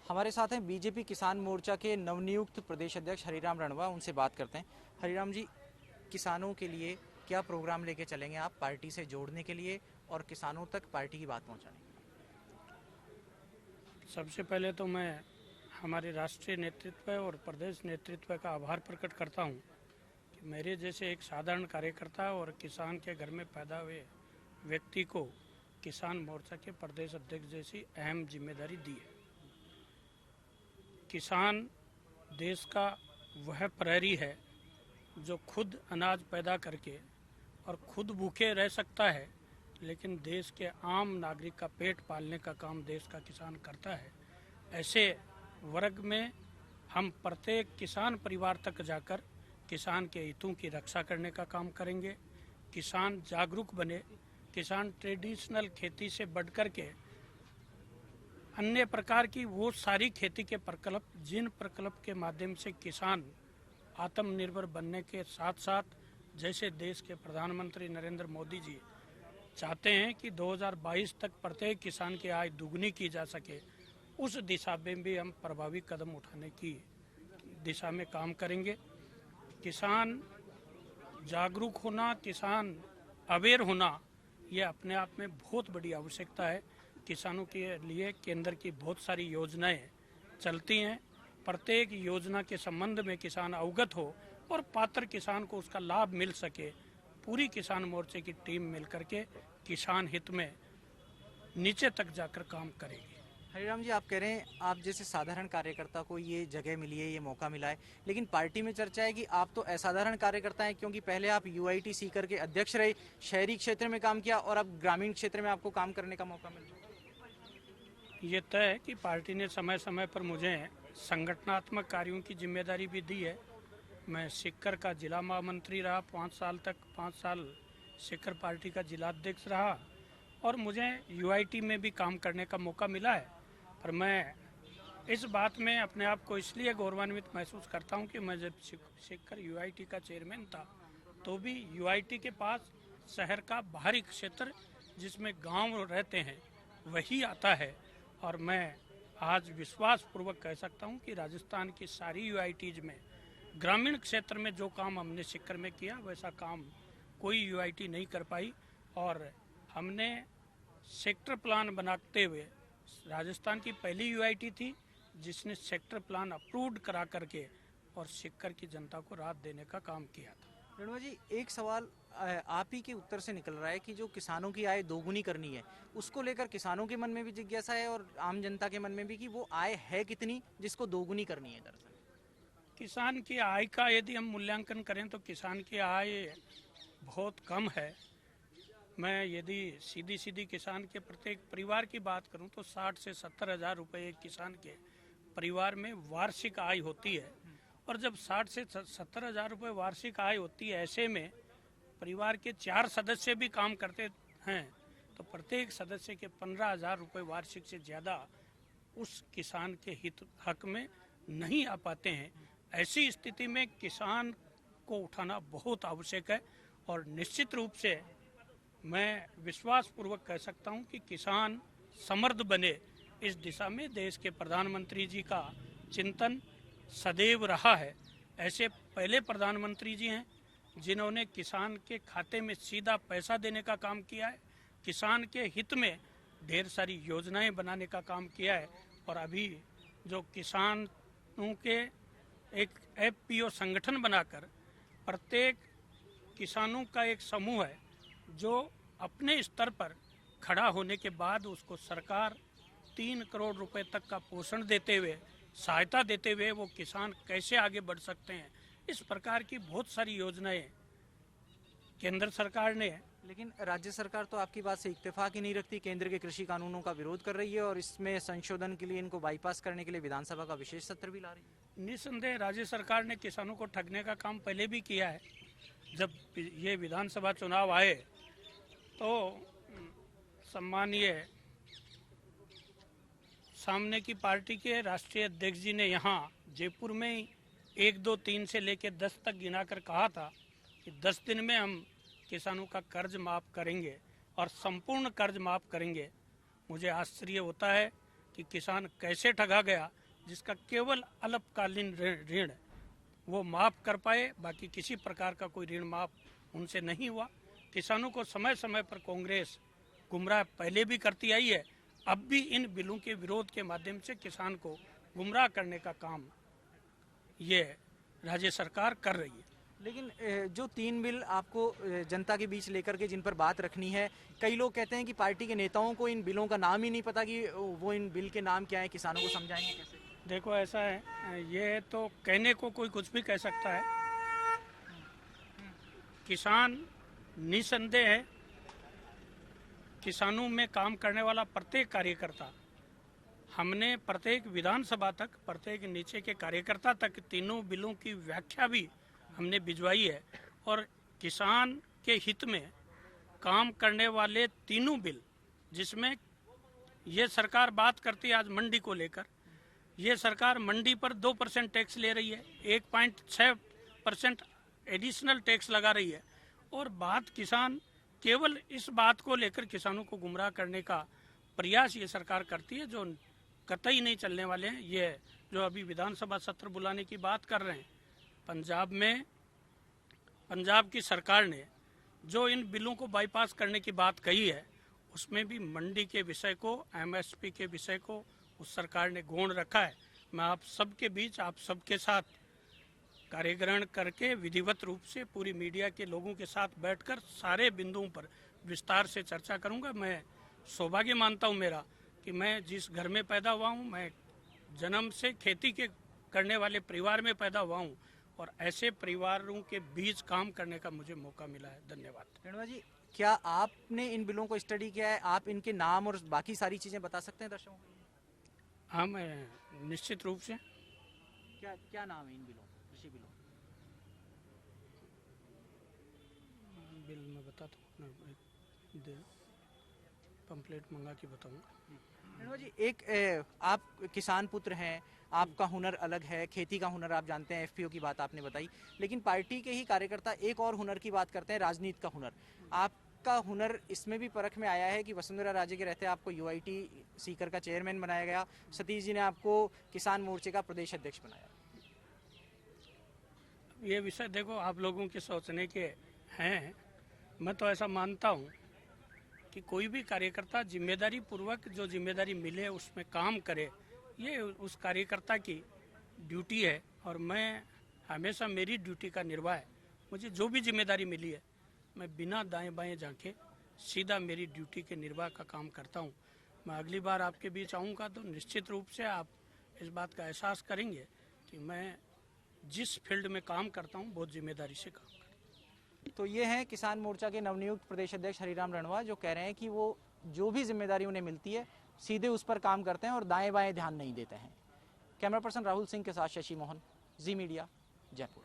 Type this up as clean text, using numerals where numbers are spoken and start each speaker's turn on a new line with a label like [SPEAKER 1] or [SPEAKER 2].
[SPEAKER 1] हमारे साथ हैं बीजेपी किसान मोर्चा के नवनियुक्त प्रदेश अध्यक्ष हरिराम रणवा। उनसे बात करते हैं। हरिराम जी, किसानों के लिए क्या प्रोग्राम लेके चलेंगे आप पार्टी से जोड़ने के लिए और किसानों तक पार्टी की बात पहुंचाने के
[SPEAKER 2] सबसे पहले तो मैं हमारे राष्ट्रीय नेतृत्व और प्रदेश नेतृत्व का आभार प्रकट करता हूं कि मेरे जैसे एक साधारण कार्यकर्ता और किसान के घर में पैदा हुए व्यक्ति को किसान मोर्चा के प्रदेश अध्यक्ष जैसी अहम जिम्मेदारी दी है। किसान देश का वह प्रहरी है जो खुद अनाज पैदा करके और खुद भूखे रह सकता है, लेकिन देश के आम नागरिक का पेट पालने का काम देश का किसान करता है। ऐसे वर्ग में हम प्रत्येक किसान परिवार तक जाकर किसान के हितों की रक्षा करने का काम करेंगे। किसान जागरूक बने, किसान ट्रेडिशनल खेती से बढ़कर के अन्य प्रकार की वो सारी खेती के प्रकल्प, जिन प्रकल्प के माध्यम से किसान आत्मनिर्भर बनने के साथ साथ, जैसे देश के प्रधानमंत्री नरेंद्र मोदी जी चाहते हैं कि 2022 तक प्रत्येक किसान की आय दुगनी की जा सके, उस दिशा में भी हम प्रभावी कदम उठाने की दिशा में काम करेंगे। किसान जागरूक होना, किसान अवेयर होना, ये अपने आप में बहुत बड़ी आवश्यकता है। किसानों के लिए केंद्र की बहुत सारी योजनाएं चलती हैं। प्रत्येक योजना के संबंध में किसान अवगत हो और पात्र किसान को उसका लाभ मिल सके, पूरी किसान मोर्चे की टीम मिलकर के किसान हित में नीचे तक जाकर काम करेगी।
[SPEAKER 1] हरिराम जी, आप कह रहे हैं आप जैसे साधारण कार्यकर्ता को ये जगह मिली है, ये मौका मिला है, लेकिन पार्टी में चर्चा है कि आप तो असाधारण कार्यकर्ता हैं, क्योंकि पहले आप यूआईटी सीकर के अध्यक्ष रहे, शहरी क्षेत्र में काम किया और अब ग्रामीण क्षेत्र में आपको काम करने का मौका मिल रहा है।
[SPEAKER 2] ये तय है कि पार्टी ने समय समय पर मुझे संगठनात्मक कार्यों की जिम्मेदारी भी दी है। मैं सीकर का जिला महामंत्री रहा 5 साल तक, 5 साल सीकर पार्टी का जिलाध्यक्ष रहा और मुझे यूआईटी में भी काम करने का मौका मिला है। पर मैं इस बात में अपने आप को इसलिए गौरवान्वित महसूस करता हूं कि मैं जब सीकर यूआईटी का चेयरमैन था तो भी यूआईटी के पास शहर का बाहरी क्षेत्र जिसमें गांव रहते हैं वही आता है। और मैं आज विश्वास पूर्वक कह सकता हूं कि राजस्थान की सारी यूआईटीज में ग्रामीण क्षेत्र में जो काम हमने सीकर में किया वैसा काम कोई यूआईटी नहीं कर पाई। और हमने सेक्टर प्लान बनाते हुए, राजस्थान की पहली यूआईटी थी जिसने सेक्टर प्लान अप्रूव्ड करा करके और सीकर की जनता को राहत देने का काम किया था।
[SPEAKER 1] रणवा जी, एक सवाल आप ही के उत्तर से निकल रहा है कि जो किसानों की आय दोगुनी करनी है, उसको लेकर किसानों के मन में भी जिज्ञासा है और आम जनता के मन में भी कि वो आय है कितनी जिसको दोगुनी करनी है। दरअसल
[SPEAKER 2] किसान की आय का यदि हम मूल्यांकन करें तो किसान की आय बहुत कम है। मैं यदि सीधी सीधी किसान के प्रत्येक परिवार की बात करूं तो 60 से 70 हज़ार रुपये एक किसान के परिवार में वार्षिक आय होती है। और जब 60 से 70 हज़ार रुपये वार्षिक आय होती है, ऐसे में परिवार के 4 सदस्य भी काम करते हैं तो प्रत्येक सदस्य के 15 हज़ार रुपये वार्षिक से ज़्यादा उस किसान के हित हक में नहीं आ पाते हैं। ऐसी स्थिति में किसान को उठाना बहुत आवश्यक है और निश्चित रूप से मैं विश्वास पूर्वक कह सकता हूं कि किसान समृद्ध बने, इस दिशा में देश के प्रधानमंत्री जी का चिंतन सदैव रहा है। ऐसे पहले प्रधानमंत्री जी हैं जिन्होंने किसान के खाते में सीधा पैसा देने का काम किया है, किसान के हित में ढेर सारी योजनाएं बनाने का काम किया है। और अभी जो किसानों के एक एफपीओ संगठन बनाकर प्रत्येक किसानों का एक समूह है जो अपने स्तर पर खड़ा होने के बाद उसको सरकार 3 करोड़ रुपए तक का पोषण देते हुए, सहायता देते हुए वो किसान कैसे आगे बढ़ सकते हैं, इस प्रकार की बहुत सारी योजनाएं केंद्र सरकार ने।
[SPEAKER 1] लेकिन राज्य सरकार तो आपकी बात से इत्तेफाक ही नहीं रखती, केंद्र के कृषि कानूनों का विरोध कर रही है और इसमें संशोधन के लिए, इनको बाईपास करने के लिए विधानसभा का विशेष सत्र भी ला रही है।
[SPEAKER 2] निस्संदेह राज्य सरकार ने किसानों को ठगने का काम पहले भी किया है। जब ये विधानसभा चुनाव आए तो सम्मानीय सामने की पार्टी के राष्ट्रीय अध्यक्ष जी ने यहाँ जयपुर में 1, 2, 3 से लेकर 10 तक गिनाकर कहा था कि 10 दिन में हम किसानों का कर्ज माफ़ करेंगे और संपूर्ण कर्ज माफ़ करेंगे। मुझे आश्चर्य होता है कि किसान कैसे ठगा गया, जिसका केवल अल्पकालीन ऋण वो माफ़ कर पाए, बाकी किसी प्रकार का कोई ऋण माफ़ उनसे नहीं हुआ। किसानों को समय समय पर कांग्रेस गुमराह पहले भी करती आई है, अब भी इन बिलों के विरोध के माध्यम से किसान को गुमराह करने का काम ये राज्य सरकार कर रही है।
[SPEAKER 1] लेकिन जो 3 बिल आपको जनता के बीच लेकर के जिन पर बात रखनी है, कई लोग कहते हैं कि पार्टी के नेताओं को इन बिलों का नाम ही नहीं पता कि वो इन बिल के नाम क्या है, किसानों को समझाएंगे कैसे?
[SPEAKER 2] देखो ऐसा है, ये तो कहने को कोई कुछ भी कह सकता है। किसान निसंदेह है, किसानों में काम करने वाला प्रत्येक कार्यकर्ता, हमने प्रत्येक विधानसभा तक, प्रत्येक नीचे के कार्यकर्ता तक तीनों बिलों की व्याख्या भी हमने भिजवाई है। और किसान के हित में काम करने वाले तीनों बिल, जिसमें ये सरकार बात करती है आज मंडी को लेकर, ये सरकार मंडी पर 2% टैक्स ले रही है, 1.6% एडिशनल टैक्स लगा रही है। और बात किसान, केवल इस बात को लेकर किसानों को गुमराह करने का प्रयास ये सरकार करती है, जो कतई नहीं चलने वाले हैं। ये जो अभी विधानसभा सत्र बुलाने की बात कर रहे हैं, पंजाब की सरकार ने जो इन बिलों को बाईपास करने की बात कही है, उसमें भी मंडी के विषय को, एमएसपी के विषय को उस सरकार ने गौण रखा है। मैं आप सबके बीच, आप सबके साथ कार्यग्रहण करके विधिवत रूप से पूरी मीडिया के लोगों के साथ बैठकर सारे बिंदुओं पर विस्तार से चर्चा करूंगा। मैं सौभाग्य मानता हूं मेरा कि मैं जिस घर में पैदा हुआ हूं, मैं जन्म से खेती के करने वाले परिवार में पैदा हुआ हूं और ऐसे परिवारों के बीच काम करने का मुझे मौका मिला है। धन्यवाद।
[SPEAKER 1] रेणुका जी, क्या आपने इन बिलों को स्टडी किया है? आप इनके नाम और बाकी सारी चीजें बता सकते हैं दर्शकों को?
[SPEAKER 2] हाँ, मैं निश्चित रूप से।
[SPEAKER 1] क्या क्या नाम है इन बिलों, कृषि बिलों?
[SPEAKER 2] बिल मैं बताता हूँ, पंपलेट मंगा के बताऊँगा।
[SPEAKER 1] रेणुका जी, एक आप किसान पुत्र हैं, आपका हुनर अलग है, खेती का हुनर आप जानते हैं, एफपीओ की बात आपने बताई, लेकिन पार्टी के ही कार्यकर्ता एक और हुनर की बात करते हैं, राजनीति का हुनर। आपका हुनर इसमें भी परख में आया है कि वसुंधरा राजे के रहते आपको यूआईटी सीकर का चेयरमैन बनाया गया, सतीश जी ने आपको किसान मोर्चे का प्रदेश अध्यक्ष बनाया।
[SPEAKER 2] ये विषय देखो आप लोगों के सोचने के हैं। मैं तो ऐसा मानता हूँ कि कोई भी कार्यकर्ता जिम्मेदारी पूर्वक जो जिम्मेदारी मिले उसमें काम करे, ये उस कार्यकर्ता की ड्यूटी है। और मैं हमेशा मेरी ड्यूटी का निर्वाह है। मुझे जो भी जिम्मेदारी मिली है, मैं बिना दाएं बाएं झांके सीधा मेरी ड्यूटी के निर्वाह का काम करता हूँ। मैं अगली बार आपके बीच आऊँगा तो निश्चित रूप से आप इस बात का एहसास करेंगे कि मैं जिस फील्ड में काम करता हूँ बहुत जिम्मेदारी से काम करता हूँ।
[SPEAKER 1] तो ये हैं किसान मोर्चा के नवनियुक्त प्रदेश अध्यक्ष हरिराम रणवा, जो कह रहे हैं कि वो जो भी जिम्मेदारी उन्हें मिलती है सीधे उस पर काम करते हैं और दाएं बाएं ध्यान नहीं देते हैं। कैमरा पर्सन राहुल सिंह के साथ शशि मोहन, जी मीडिया, जयपुर।